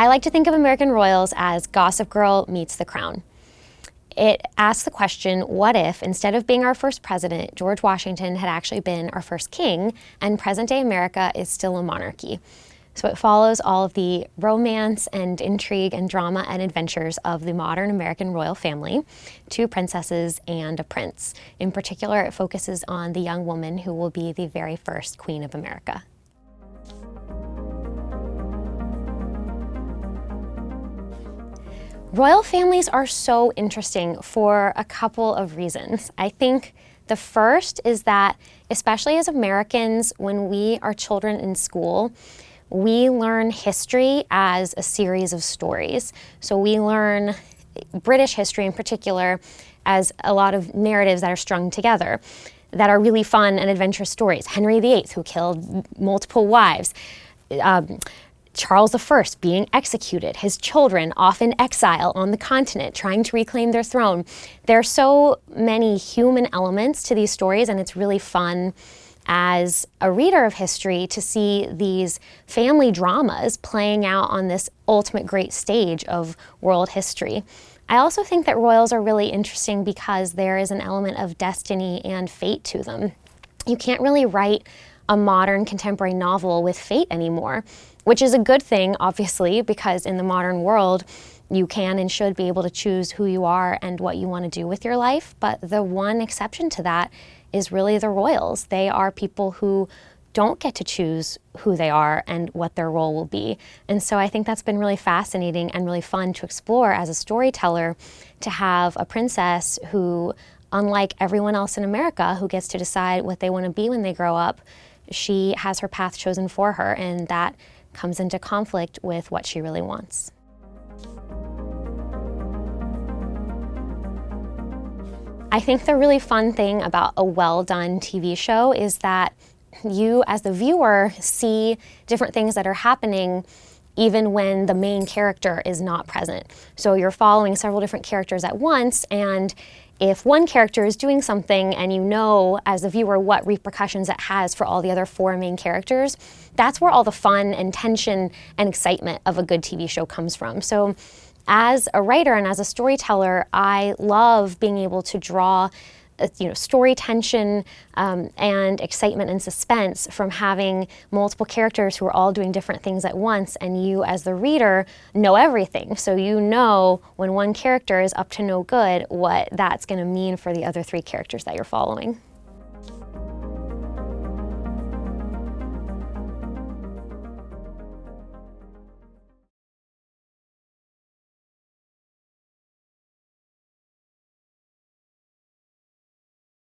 I like to think of American Royals as Gossip Girl meets The Crown. It asks the question, what if, instead of being our first president, George Washington had actually been our first king, and present-day America is still a monarchy? So it follows all of the romance and intrigue and drama and adventures of the modern American royal family, 2 princesses and a prince. In particular, it focuses on the young woman who will be the very first Queen of America. Royal families are so interesting for a couple of reasons. I think the first is that, especially as Americans, when we are children in school, we learn history as a series of stories. So we learn British history in particular as a lot of narratives that are strung together that are really fun and adventurous stories. Henry VIII, who killed multiple wives. Charles I being executed, his children off in exile on the continent, trying to reclaim their throne. There are so many human elements to these stories, and it's really fun as a reader of history to see these family dramas playing out on this ultimate great stage of world history. I also think that royals are really interesting because there is an element of destiny and fate to them. You can't really write a modern contemporary novel with fate anymore, which is a good thing, obviously, because in the modern world, you can and should be able to choose who you are and what you want to do with your life. But the one exception to that is really the royals. They are people who don't get to choose who they are and what their role will be. And so I think that's been really fascinating and really fun to explore as a storyteller, to have a princess who, unlike everyone else in America who gets to decide what they want to be when they grow up, she has her path chosen for her, and that comes into conflict with what she really wants. I think the really fun thing about a well-done TV show is that you, as the viewer, see different things that are happening even when the main character is not present. So you're following several different characters at once, and if one character is doing something and you know as a viewer what repercussions it has for all the other 4 main characters, that's where all the fun and tension and excitement of a good TV show comes from. So as a writer and as a storyteller, I love being able to draw story tension and excitement and suspense from having multiple characters who are all doing different things at once, and you as the reader know everything. So you know when one character is up to no good what that's going to mean for the other 3 characters that you're following.